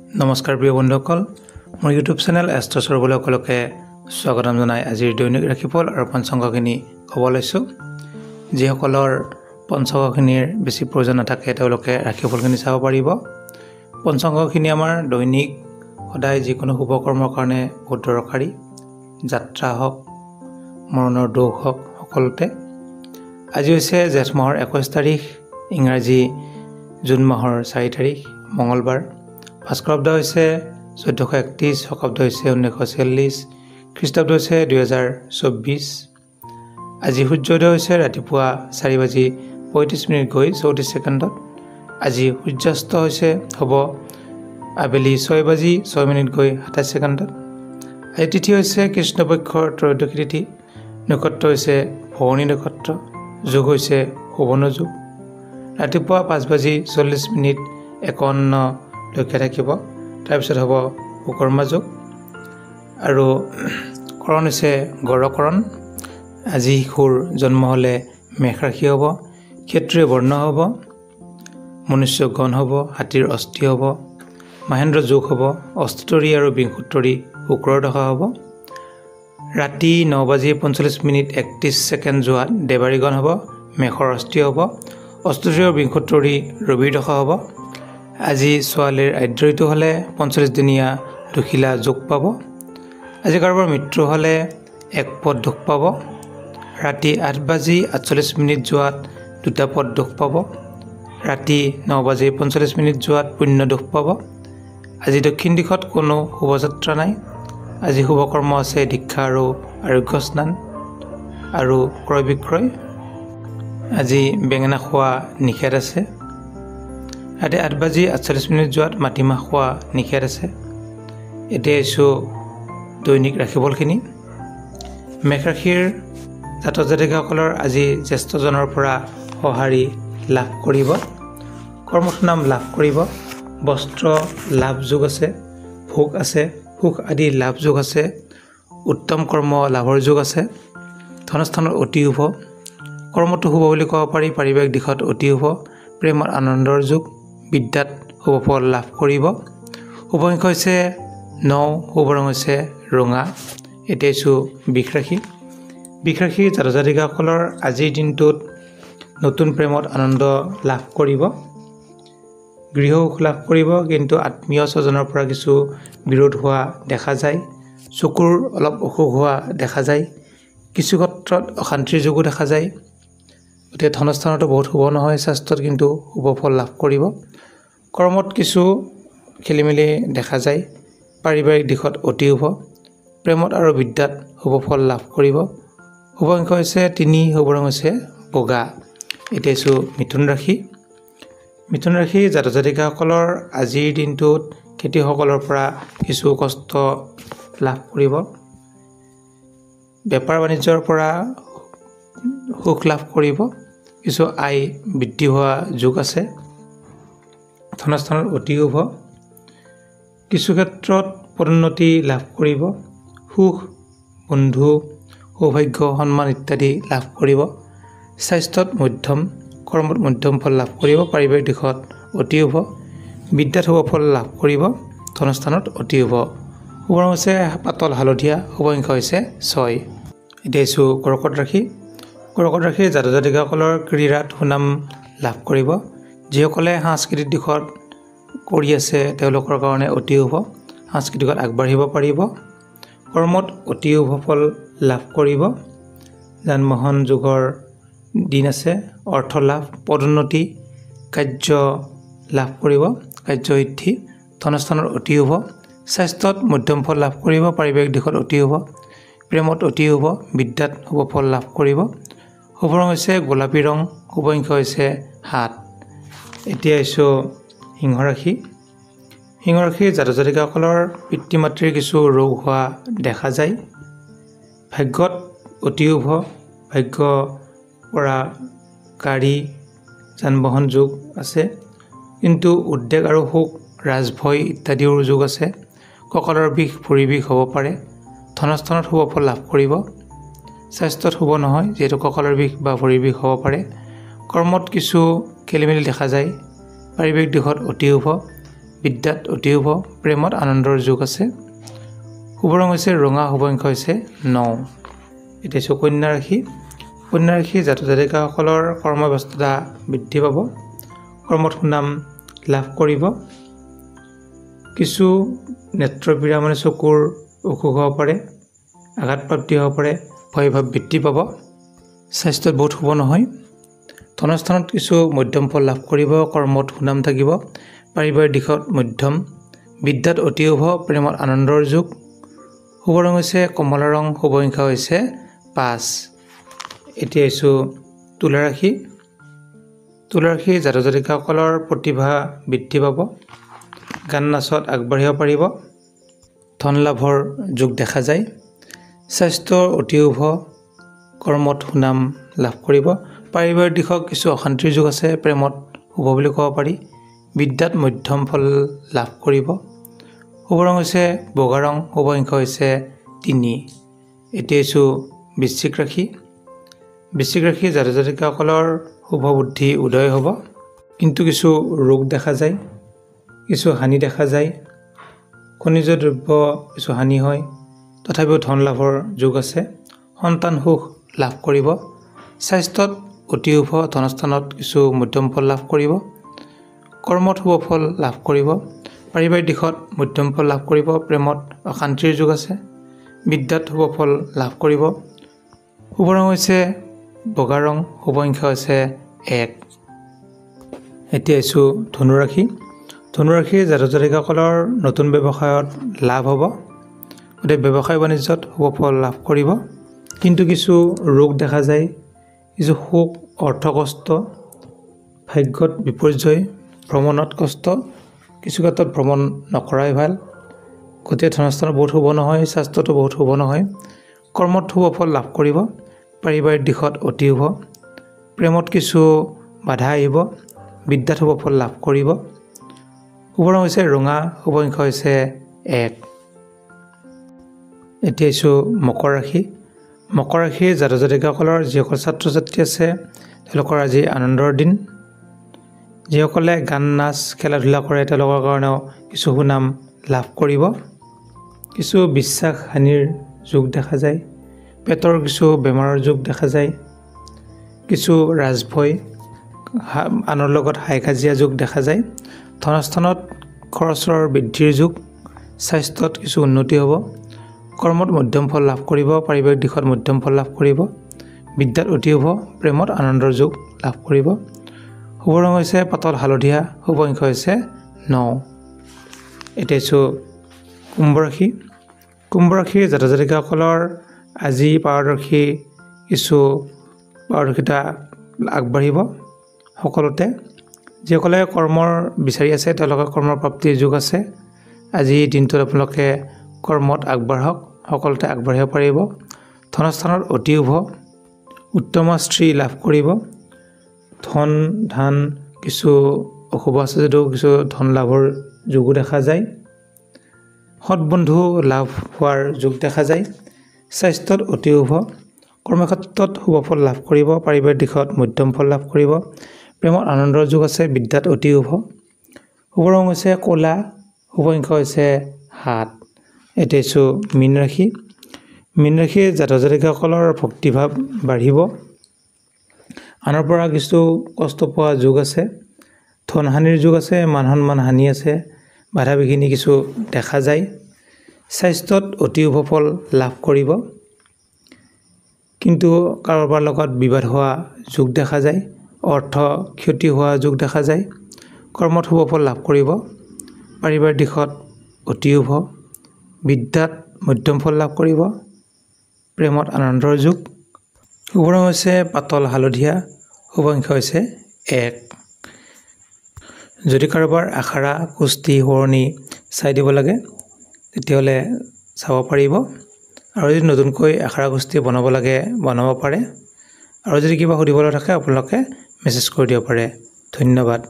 নমস্কাৰ প্ৰিয় বন্ধুসকল, মোৰ ইউটিউব চেনেল এষ্ট্ৰ সৰ্বলে সকলোকে স্বাগতম জনাই আজিৰ দৈনিক ৰাশিফল আৰু পঞ্চাংগখিনি ক'ব লৈছোঁ। যিসকলৰ পঞ্চাংগখিনিৰ বেছি প্ৰয়োজন নাথাকে তেওঁলোকে ৰাশিফলখিনি চাব পাৰিব। পঞ্চাংগখিনি আমাৰ দৈনিক সদায় যিকোনো শুভ কৰ্মৰ কাৰণে বহুত দৰকাৰী। যাত্ৰা হওক, মৰণৰ দুখ হওক, সকলোতে। আজি হৈছে জেঠ মাহৰ 21 তাৰিখ, ইংৰাজী জুন মাহৰ 4 তাৰিখ, মঙলবাৰ। ভাস্কৰাব্দ হৈছে 1431, শকাব্দ হৈছে 1946, খ্ৰীষ্টাব্দ হৈছে 2024। আজি সূৰ্যোদয় হৈছে ৰাতিপুৱা 4:35 গৈ 34 ছেকেণ্ডত। আজি সূৰ্যাস্ত হ'ব আবেলি 6:06 গৈ 27 ছেকেণ্ডত। আজি তিথি হৈছে কৃষ্ণপক্ষৰ ত্ৰয়োদশী তিথি, নক্ষত্ৰ হৈছে ভৰণী নক্ষত্ৰ, যোগ হৈছে শোভন যোগ। ৰাতিপুৱা 5:40 51 থাকিব, তাৰপিছত হ'ব সুকৰ্মা যোগ আৰু কৰণ হৈছে গড়কৰণ। আজি শিশুৰ জন্ম হ'লে মেষ ৰাশি হ'ব, ক্ষত্ৰিয় বৰ্ণ হ'ব, মনুষ্য গণ হ'ব, হাতীৰ অস্থি হ'ব, মহেন্দ্ৰ যোগ হ'ব, অষ্টোত্তৰী আৰু বিংশোত্তৰী শুক্ৰৰ দশা হ'ব। ৰাতি 9:45 31 যোৱাত দেৱাৰীগণ হ'ব, মেষৰ অস্থি হ'ব, অষ্টোত্তৰী আৰু বিংশোত্তৰী ৰবিৰ দশা হ'ব। আজি ছোৱালীৰ আদ্য ঋতু হ'লে 45 দিনীয়া দুখিলা যোগ পাব। আজি কাৰোবাৰ মৃত্যু হ'লে এক পদ দুখ পাব। ৰাতি 8:48 যোৱাত দুটা পদ দুখ পাব। ৰাতি 9:45 যোৱাত পুণ্য দুখ পাব। আজি দক্ষিণ দিশত কোনো শুভযাত্ৰা নাই। আজি শুভকৰ্ম আছে দীক্ষা আৰু আৰোগ্য স্নান আৰু ক্ৰয় বিক্ৰয়। আজি বেঙেনা খোৱা নিষেধ আছে। ৰাতি 8:48 যোৱাত মাটিমাহ খোৱা নিষেধ আছে। এতিয়া আহিছোঁ দৈনিক ৰাশিফলখিনি। মেষ ৰাশিৰ জাতক জাতিকাসকলৰ আজি জ্যেষ্ঠজনৰ পৰা সঁহাৰি লাভ কৰিব, কৰ্মসুনাম লাভ কৰিব, বস্ত্ৰ লাভ যোগ আছে, ভোগ আছে, সুখ আদি লাভ যোগ আছে, উত্তম কৰ্ম লাভৰ যোগ আছে, ধনস্থানত অতি শুভ, কৰ্মটো শুভ বুলি ক'ব পাৰি, পাৰিবাৰিক দিশত অতি শুভ, প্ৰেমৰ আনন্দৰ যোগ, বিদ্যাত শুভ ফল লাভ কৰিব। শুভ সংখ্যা হৈছে 9, শুভ ৰং হৈছে ৰঙা। এতিয়া আছোঁ বৃষ ৰাশি। বৃষ ৰাশিৰ জাতক জাতিকাসকলৰ আজিৰ দিনটোত নতুন প্ৰেমত আনন্দ লাভ কৰিব, গৃহ সুখ লাভ কৰিব, কিন্তু আত্মীয় স্বজনৰ পৰা কিছু বিৰোধ হোৱা দেখা যায়, চকুৰ অলপ অসুখ হোৱা দেখা যায়, কিছু ক্ষেত্ৰত অশান্তিৰ যোগো দেখা যায়। গতিকে ধনস্থানতো বহুত শুভ নহয়, স্বাস্থ্যত কিন্তু শুভ ফল লাভ কৰিব। কৰ্মত কিছু খেলিমেলি দেখা যায়, পাৰিবাৰিক দিশত অতি শুভ, প্ৰেমত আৰু বিদ্যাত শুভ ফল লাভ কৰিব। শুভ সংখ্যা হৈছে 3, শুভ ৰং হৈছে বগা। এতিয়া আছোঁ মিথুন ৰাশি। মিথুন ৰাশি জাতক জাতিকাসকলৰ আজিৰ দিনটোত খেতিয়কসকলৰ পৰা কিছু কষ্ট লাভ কৰিব, বেপাৰ বাণিজ্যৰ পৰা সুখ লাভ কৰিব, কিছু আয় বৃদ্ধি হোৱা যোগ আছে, ধনস্থানত অতি শুভ, কিছু ক্ষেত্ৰত পদোন্নতি লাভ কৰিব, সুখ, বন্ধু, সৌভাগ্য, সন্মান ইত্যাদি লাভ কৰিব। স্বাস্থ্যত মধ্যম, কৰ্মত মধ্যম ফল লাভ কৰিব, পাৰিবাৰিক দিশত অতি শুভ, বিদ্যাত শুভ ফল লাভ কৰিব, ধনস্থানত অতি শুভ। শুভ ৰং হৈছে পাতল হালধীয়া, শুভ সংখ্যা হৈছে 6। এতিয়া আছোঁ কৰ্কট ৰাশি। কৰ্কট ৰাশিৰ জাতক জাতিকাসকলৰ ক্ৰীড়াত সুনাম লাভ কৰিব, যিসকলে সাংস্কৃতিক দিশত কৰি আছে তেওঁলোকৰ কাৰণে অতি শুভ, সাংস্কৃতিকত আগবাঢ়িব পাৰিব, কৰ্মত অতি শুভ ফল লাভ কৰিব, যান বাহন যোগৰ দিন আছে, অৰ্থ লাভ, পদোন্নতি, কাৰ্য লাভ কৰিব, কাৰ্যসিদ্ধি, ধনস্থানত অতি শুভ, স্বাস্থ্যত মধ্যম ফল লাভ কৰিব, পাৰিবাৰিক দিশত অতি শুভ, প্ৰেমত অতি শুভ, বিদ্যাত শুভ ফল লাভ কৰিব। শুভ ৰং হৈছে গোলাপী ৰং, শুভ সংখ্যা হৈছে 7। এতিয়া আহিছোঁ সিংহ ৰাশি। সিংহ ৰাশিৰ জাতক জাতিকাসকলৰ পিতৃ মাতৃৰ কিছু ৰোগ হোৱা দেখা যায়, ভাগ্যত অতি শুভ, ভাগ্য পৰা গাড়ী যান বাহন যোগ আছে, কিন্তু উদ্বেগ আৰু সুখ, ৰাজভয় ইত্যাদিৰ যোগ আছে, কঁকালৰ বিষ, ভৰিৰ বিষ হ'ব পাৰে, ধনস্থানত শুভ ফল লাভ কৰিব, স্বাস্থ্যত শুভ নহয় যিহেতু কঁকালৰ বিষ বা ভৰিৰ বিষ হ'ব পাৰে, কৰ্মত কিছু খেলিমেলি দেখা যায়, পাৰিবাৰিক দিশত অতি শুভ, বিদ্যাত অতি শুভ প্ৰেমত আনন্দৰ যোগ আছে শুভ ৰং হৈছে ৰঙা শুভ সংখ্যা হৈছে 9 এতিয়া আছে কন্যা ৰাশি জাতক জাতিকাসকলৰ কৰ্মব্যস্ততা বৃদ্ধি পাব কৰ্মত সুনাম লাভ কৰিব কিছু নেত্ৰপীড়া মানে চকুৰ অসুখ হ'ব পাৰে আঘাতপ্ৰাপ্তি হ'ব পাৰে ভয়ভাৱ বৃদ্ধি পাব স্বাস্থ্যত বহুত শুভ নহয় ধনস্থানত কিছু মধ্যম ফল লাভ কৰিব কৰ্মত সুনাম থাকিব পাৰিবাৰিক দিশত মধ্যম বিদ্যাত অতি শুভ প্ৰেমত আনন্দৰ যোগ শুভ ৰং হৈছে কমলা ৰং শুভ সংখ্যা হৈছে 5 এতিয়া আছো তুলা ৰাশি জাতক জাতিকাসকলৰ প্ৰতিভা বৃদ্ধি পাব গান নাচত আগবাঢ়িব পাৰিব ধন লাভৰ যোগ দেখা যায় স্বাস্থ্যৰ অতি শুভ কৰ্মত সুনাম লাভ কৰিব পাৰিবাৰিক দিশত কিছু অশান্তিৰ যোগ আছে প্ৰেমত শুভ বুলি ক'ব পাৰি বিদ্যাত মধ্যম ফল লাভ কৰিব শুভ ৰং হৈছে বগা ৰং শুভ সংখ্যা হৈছে 3 এতিয়া আছো বৃশ্চিক ৰাশি জাতক জাতিকাসকলৰ শুভ বুদ্ধি উদয় হ'ব কিন্তু কিছু ৰোগ দেখা যায় কিছু হানি দেখা যায় খনিজ দ্ৰব্য কিছু হানি হয় তথাপিও ধন লাভৰ যোগ আছে সন্তান সুখ লাভ কৰিব স্বাস্থ্যত অতি শুভ ধনস্থানত কিছু মধ্যম ফল লাভ কৰিব কৰ্মত শুভ ফল লাভ কৰিব পাৰিবাৰিক দিশত মধ্যম ফল লাভ কৰিব প্ৰেমত অশান্তিৰ যোগ আছে বিদ্যাত শুভ ফল লাভ কৰিব শুভ ৰং হৈছে বগা ৰং শুভ সংখ্যা হৈছে 1 এতিয়া আছো ধনুৰাশি জাতক জাতিকাসকলৰ নতুন ব্যৱসায়ত লাভ হ'ব গতিকে ব্যৱসায় বাণিজ্যত শুভ ফল লাভ কৰিব কিন্তু কিছু ৰোগ দেখা যায় কিছু সুখ অৰ্থ কষ্ট ভাগ্যত বিপৰ্যয় ভ্ৰমণত কষ্ট কিছু ক্ষেত্ৰত ভ্ৰমণ নকৰাই ভাল গতিকে ধনস্থানত বহুত শুভ নহয় স্বাস্থ্যটো বহুত শুভ নহয় কৰ্মত শুভ ফল লাভ কৰিব পাৰিবাৰিক দিশত অতি শুভ প্ৰেমত কিছু বাধা আহিব বিদ্যাত শুভ ফল লাভ কৰিব শুভ ৰং হৈছে ৰঙা শুভ সংখ্যা হৈছে 1 এতিয়া আছো মকৰ ৰাশি জাতক জাতিকাসকলৰ যিসকল ছাত্ৰ ছাত্ৰী আছে তেওঁলোকৰ আজি আনন্দৰ দিন যিসকলে গান নাচ খেলা ধূলা কৰে তেওঁলোকৰ কাৰণেও কিছু সুনাম লাভ কৰিব কিছু বিশ্বাস হানিৰ যোগ দেখা যায় পেটৰ কিছু বেমাৰৰ যোগ দেখা যায় কিছু ৰাজভয় আনৰ লগত হাই কাজিয়া যোগ দেখা যায় ধনস্থানত খৰচৰ বৃদ্ধিৰ যোগ স্বাস্থ্যত কিছু উন্নতি হ'ব কৰ্মত মধ্যম ফল লাভ কৰিব পাৰিবাৰিক দিশত মধ্যম ফল লাভ কৰিব বিদ্যাত অতি শুভ প্ৰেমত আনন্দৰ যোগ লাভ কৰিব শুভ ৰং হৈছে পাতল হালধীয়া শুভ সংখ্যা হৈছে 9 এতিয়া আছো কুম্ভ ৰাশিৰ জাতক জাতিকাসকলৰ আজি পাৰদৰ্শিতা আগবাঢ়িব সকলোতে যিসকলে কৰ্মৰ বিচাৰি আছে তেওঁলোকৰ কৰ্মৰ প্ৰাপ্তিৰ যোগ আছে আজি দিনটোত আপোনালোকে কৰ্মত আগবাঢ়ক সকলোতে আগবাঢ়িব পাৰিব ধনস্থানত অতি শুভ উত্তম স্ত্ৰী লাভ কৰিব ধন ধান কিছু অশুভ আছে যদিও কিছু ধন লাভৰ যোগো দেখা যায় সৎ বন্ধু লাভ হোৱাৰ যোগ দেখা যায় স্বাস্থ্যত অতি শুভ কৰ্মক্ষেত্ৰত শুভ ফল লাভ কৰিব পাৰিবাৰিক দিশত মধ্যম ফল লাভ কৰিব প্ৰেমত আনন্দৰ যোগ আছে বিদ্যাত অতি শুভ শুভ ৰং হৈছে ক'লা শুভ সংখ্যা হৈছে 7 এতিয়া আছো মীন ৰাশি জাতক জাতিকাসকলৰ ভক্তিভাৱ বাঢ়িব আনৰ পৰা কিছু কষ্ট পোৱা যোগ আছে ধন হানিৰ যোগ আছে মান সন্মান হানি আছে বাধা বিঘিনি কিছু দেখা যায় স্বাস্থ্যত অতি শুভ ফল লাভ কৰিব কিন্তু কাৰোবাৰ লগত বিবাদ হোৱা যোগ দেখা যায় অৰ্থ ক্ষতি হোৱা যোগ দেখা যায় কৰ্মত শুভ ফল লাভ কৰিব পাৰিবাৰিক দিশত অতি শুভ বিদ্যাত মধ্যম ফল লাভ কৰিব প্ৰেমত আনন্দৰ যোগ শুভ ৰং হৈছে পাতল হালধীয়া শুভ সংখ্যা হৈছে 1 যদি কাৰোবাৰ আখাৰা কুস্তি হৰণি চাই দিব লাগে তেতিয়াহ'লে চাব পাৰিব আৰু যদি নতুনকৈ আখাৰা কুস্তি বনাব লাগে বনাব পাৰে আৰু যদি কিবা সুধিবলৈ থাকে আপোনালোকে মেছেজ কৰি দিব পাৰে ধন্যবাদ।